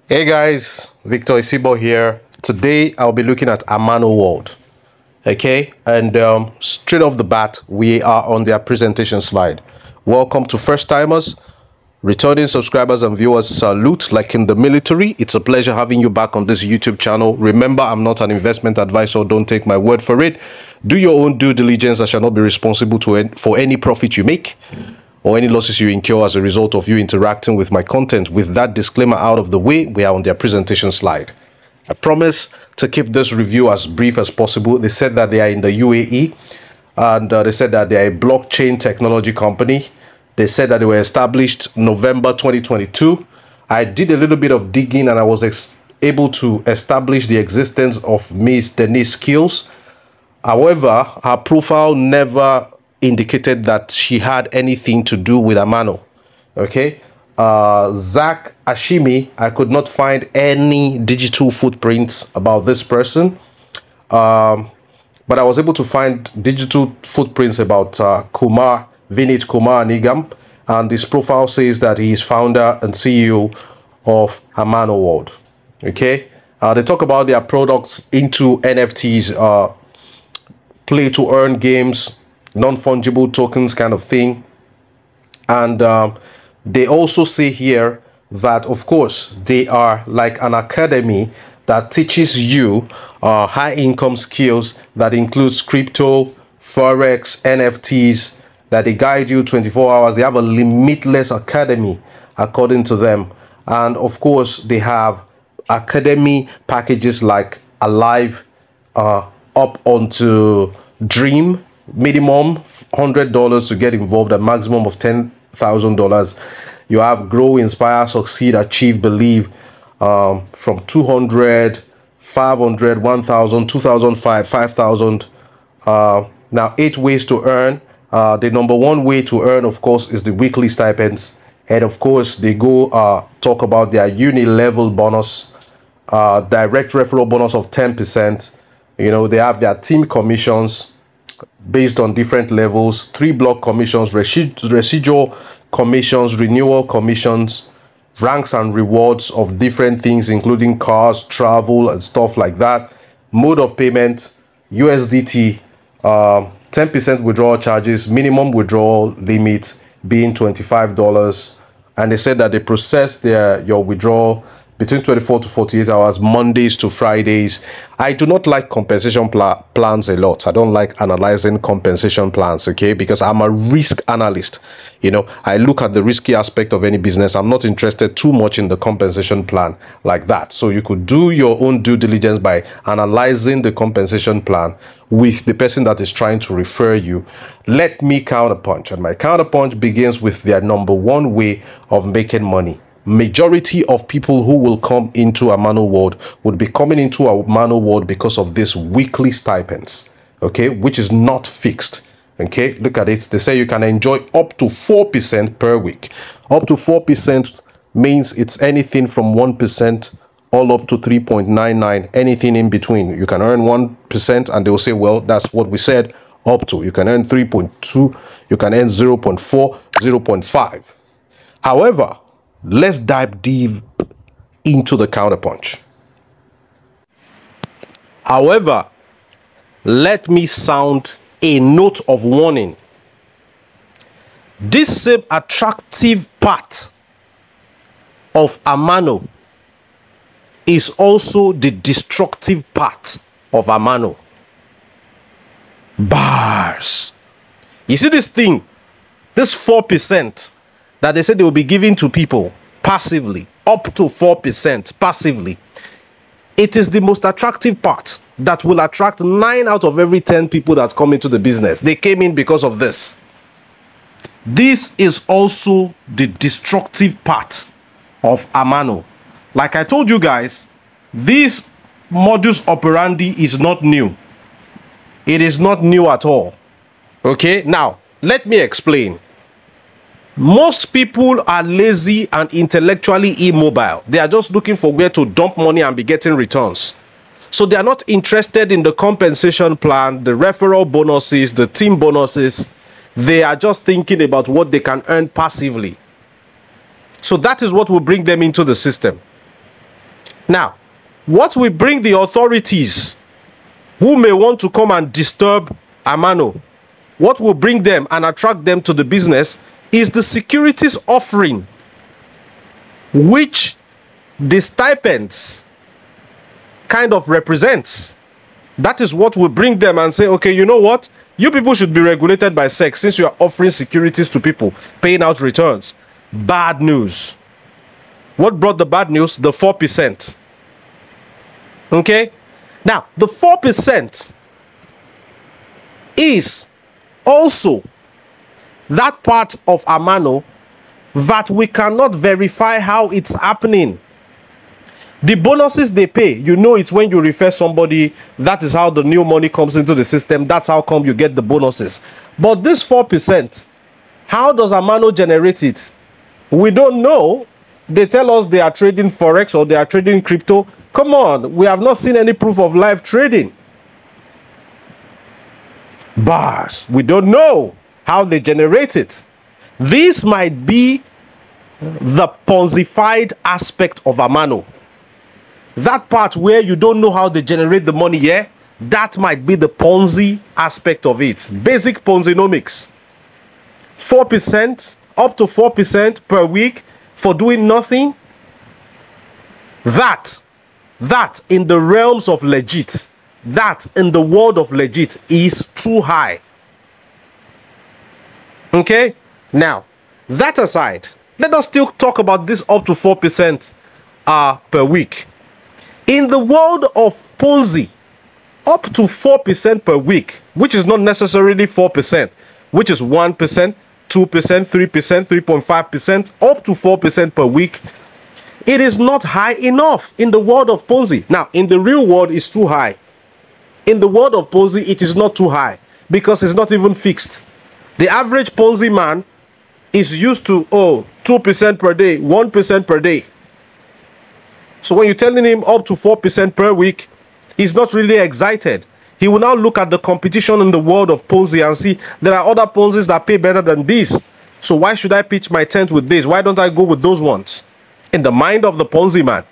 Hey guys, Victor Isibo here. Today I'll be looking at Amano World. Okay, and straight off the bat, we are on their presentation slide. Welcome to first timers, returning subscribers and viewers. Salute like in the military. It's a pleasure having you back on this YouTube channel. Remember, I'm not an investment advisor. Don't take my word for it. Do your own due diligence. I shall not be responsible for any profit you make or any losses you incur as a result of you interacting with my content. With that disclaimer out of the way, we are on their presentation slide. I promise to keep this review as brief as possible. They said that they are in the UAE, and they said that they are a blockchain technology company. They said that they were established November 2022. I did a little bit of digging and I was able to establish the existence of Ms. Denise Skills. However, her profile never indicated that she had anything to do with Amano. Okay. Zach Ashimi, I could not find any digital footprints about this person. But I was able to find digital footprints about Vinit Kumar Nigam. And this profile says that he is founder and CEO of Amano World. Okay. They talk about their products into NFTs, play to earn games, non-fungible tokens kind of thing. And they also say here that, of course, they are like an academy that teaches you high income skills that includes crypto, forex, NFTs, that they guide you 24 hours. They have a limitless academy according to them. And of course, they have academy packages like Alive, up onto Dream, minimum $100 to get involved, a maximum of $10,000. You have Grow, Inspire, Succeed, Achieve, Believe, from 200, 500, 1,000, 2,005, 5,000. Now 8 ways to earn. The number one way to earn, of course, is the weekly stipends. And of course, they go talk about their uni level bonus, direct referral bonus of 10%. You know, they have their team commissions based on different levels, 3 block commissions, residual commissions, renewal commissions, ranks and rewards of different things, including cars, travel, and stuff like that. Mode of payment, USDT, 10% withdrawal charges, minimum withdrawal limit being $25. And they said that they process your withdrawal between 24 to 48 hours, Mondays to Fridays. I do not like compensation plans a lot. I don't like analyzing compensation plans, okay? Because I'm a risk analyst. You know, I look at the risky aspect of any business. I'm not interested too much in the compensation plan like that. So you could do your own due diligence by analyzing the compensation plan with the person that is trying to refer you. Let me counterpunch. And my counterpunch begins with their number one way of making money. Majority of people who will come into Amano World would be coming into Amano World because of this weekly stipends, okay, which is not fixed. Okay, look at it. They say you can enjoy up to 4% per week. Up to 4% means it's anything from 1% all up to 3.99, anything in between. You can earn 1% and they will say, well, that's what we said, up to. You can earn 3.2, you can earn 0.4, 0.5. However, let's dive deep into the counterpunch. However, let me sound a note of warning. This same attractive part of Amano is also the destructive part of Amano. Bars. You see this thing, this 4% that they said they will be giving to people passively, up to 4% passively. It is the most attractive part that will attract 9 out of every 10 people that come into the business. They came in because of this. This is also the destructive part of Amano. Like I told you guys, this modus operandi is not new. It is not new at all. Okay, now let me explain. Most people are lazy and intellectually immobile. They are just looking for where to dump money and be getting returns. So they are not interested in the compensation plan, the referral bonuses, the team bonuses. They are just thinking about what they can earn passively. So that is what will bring them into the system. Now, what will bring the authorities who may want to come and disturb Amano, what will bring them and attract them to the business is the securities offering, which the stipends kind of represents. That is what will bring them and say, okay, you know what? You people should be regulated by SEC since you are offering securities to people, paying out returns. Bad news. What brought the bad news? The 4%. Okay? Now, the 4% is also that part of Amano that we cannot verify how it's happening. The bonuses they pay, you know, it's when you refer somebody, that is how the new money comes into the system. That's how come you get the bonuses. But this 4%, how does Amano generate it? We don't know. They tell us they are trading Forex or they are trading crypto. Come on, we have not seen any proof of live trading. Bars, we don't know how they generate it. This might be the Ponzified aspect of Amano. That part where you don't know how they generate the money, yeah, that might be the Ponzi aspect of it. Basic Ponzinomics. 4%, up to 4% per week for doing nothing. That in the realms of legit, that in the world of legit is too high. Okay? Now, that aside, let us still talk about this up to 4% per week. In the world of Ponzi, up to 4% per week, which is not necessarily 4%, which is 1%, 2%, 3%, 3.5%, up to 4% per week, it is not high enough in the world of Ponzi. Now, in the real world, it's too high. In the world of Ponzi, it is not too high because it's not even fixed. The average Ponzi man is used to, 2% per day, 1% per day. So when you're telling him up to 4% per week, he's not really excited. He will now look at the competition in the world of Ponzi and see there are other Ponzis that pay better than this. So why should I pitch my tent with this? Why don't I go with those ones? In the mind of the Ponzi man.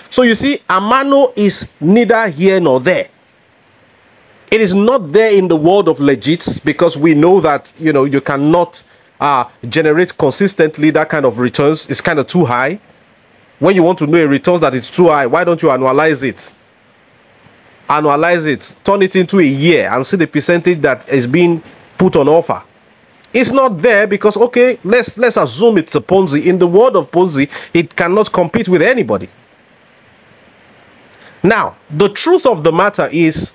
So you see, Amano is neither here nor there. It is not there in the world of legits because we know that, you know, you cannot generate consistently that kind of returns. It's kind of too high. When you want to know a returns that it's too high, why don't you annualize it? Annualize it, turn it into a year and see the percentage that is being put on offer. It's not there because, okay, let's assume it's a Ponzi. In the world of Ponzi, it cannot compete with anybody. Now, the truth of the matter is,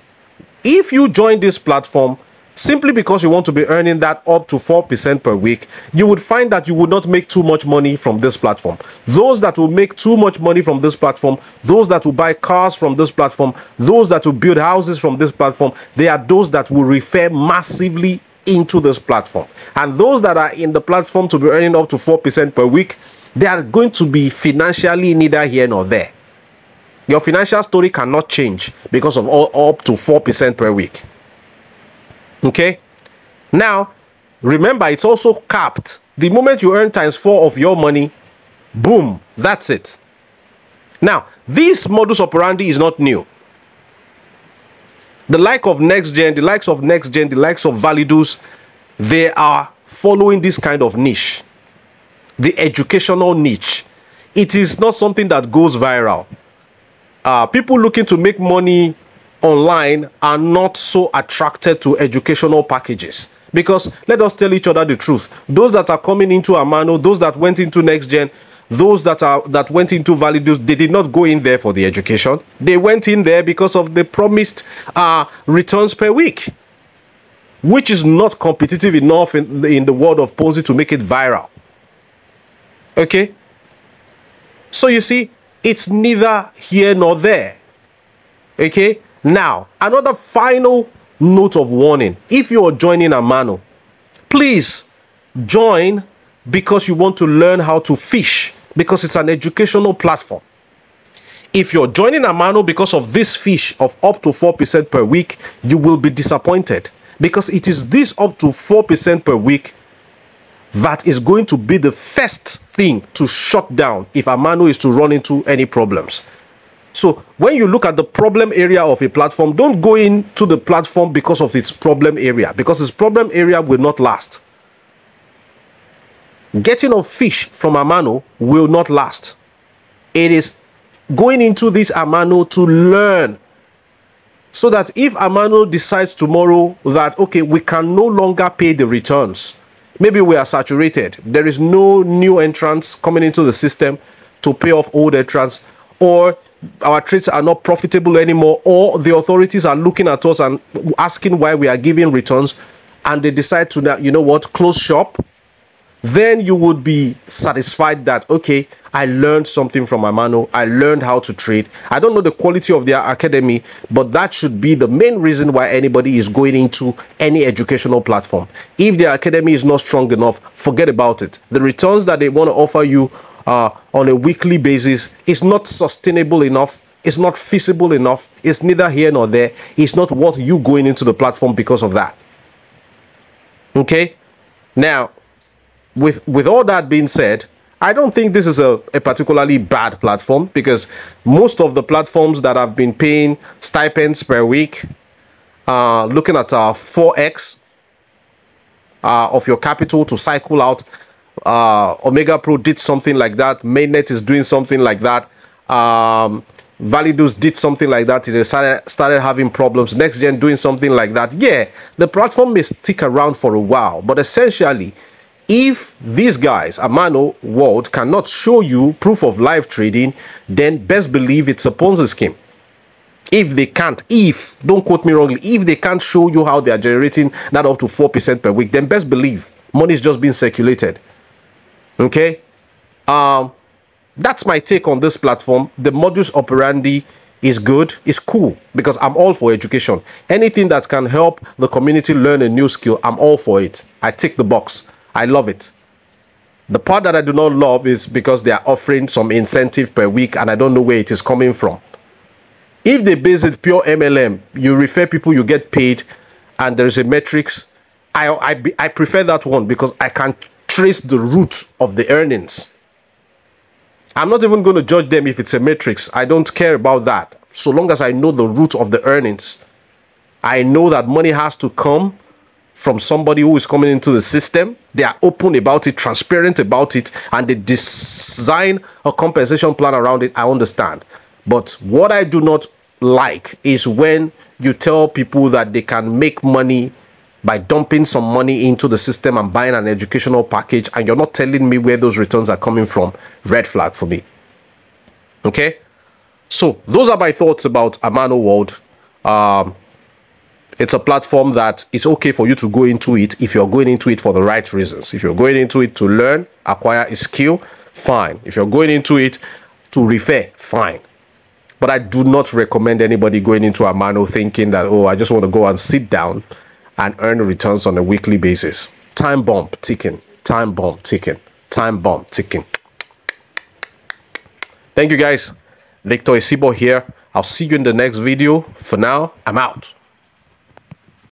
if you join this platform simply because you want to be earning that up to 4% per week, you would find that you would not make too much money from this platform. Those that will make too much money from this platform, those that will buy cars from this platform, those that will build houses from this platform, they are those that will refer massively into this platform. And those that are in the platform to be earning up to 4% per week, they are going to be financially neither here nor there. Your financial story cannot change because of up to 4% per week. Okay? Now, remember, it's also capped. The moment you earn ×4 of your money, boom, that's it. Now, this modus operandi is not new. The likes of NextGen, the likes of Validus, they are following this kind of niche. The educational niche. It is not something that goes viral. People looking to make money online are not so attracted to educational packages, because let us tell each other the truth. Those that are coming into Amano, those that went into NextGen, those that went into Validus, they did not go in there for the education. They went in there because of the promised returns per week, which is not competitive enough in the world of Ponzi to make it viral. Okay, so you see, it's neither here nor there. Okay, now another final note of warning: if you are joining Amano, please join because you want to learn how to fish, because it's an educational platform. If you're joining Amano because of this fish of up to 4% per week, you will be disappointed, because it is this up to 4% per week that is going to be the first thing to shut down if Amano is to run into any problems. So when you look at the problem area of a platform, don't go into the platform because of its problem area, because its problem area will not last. Getting of fish from Amano will not last. It is going into this Amano to learn, so that if Amano decides tomorrow that, okay, we can no longer pay the returns, maybe we are saturated, there is no new entrants coming into the system to pay off old entrants, or our trades are not profitable anymore, or the authorities are looking at us and asking why we are giving returns, and they decide to, you know what, close shop, then you would be satisfied that, okay, I learned something from Amano. I learned how to trade. I don't know the quality of their academy, but that should be the main reason why anybody is going into any educational platform. If their academy is not strong enough, forget about it. The returns that they want to offer you on a weekly basis is not sustainable enough. It's not feasible enough. It's neither here nor there. It's not worth you going into the platform because of that. Okay? Now, with all that being said, I don't think this is a particularly bad platform, because most of the platforms that have been paying stipends per week, looking at 4x of your capital to cycle out, Omega Pro did something like that, Mainnet is doing something like that, Validus did something like that, they started having problems, NextGen doing something like that. Yeah, the platform may stick around for a while, but essentially, if these guys, Amano World, cannot show you proof of live trading, then best believe it's a Ponzi scheme. If they can't, don't quote me wrongly, if they can't show you how they are generating that up to 4% per week, then best believe money is just being circulated. Okay? That's my take on this platform. The modus operandi is good, it's cool, because I'm all for education. Anything that can help the community learn a new skill, I'm all for it. I tick the box. I love it. The part that I do not love is because they are offering some incentive per week and I don't know where it is coming from. If they base it pure MLM, you refer people, you get paid, and there's a metrics, I prefer that one, because I can trace the root of the earnings. I'm not even going to judge them if it's a matrix. I don't care about that. So long as I know the root of the earnings, I know that money has to come from somebody who is coming into the system. They are open about it, transparent about it, and they design a compensation plan around it. I understand. But what I do not like is when you tell people that they can make money by dumping some money into the system and buying an educational package, and you're not telling me where those returns are coming from. Red flag for me. Okay? So those are my thoughts about Amano World. It's a platform that it's okay for you to go into it if you're going into it for the right reasons. If you're going into it to learn, acquire a skill, fine. If you're going into it to refer, fine. But I do not recommend anybody going into Amano thinking that, oh, I just want to go and sit down and earn returns on a weekly basis. Time bomb ticking, time bomb ticking, time bomb ticking. Thank you guys. Victor Isibo here. I'll see you in the next video. For now, I'm out.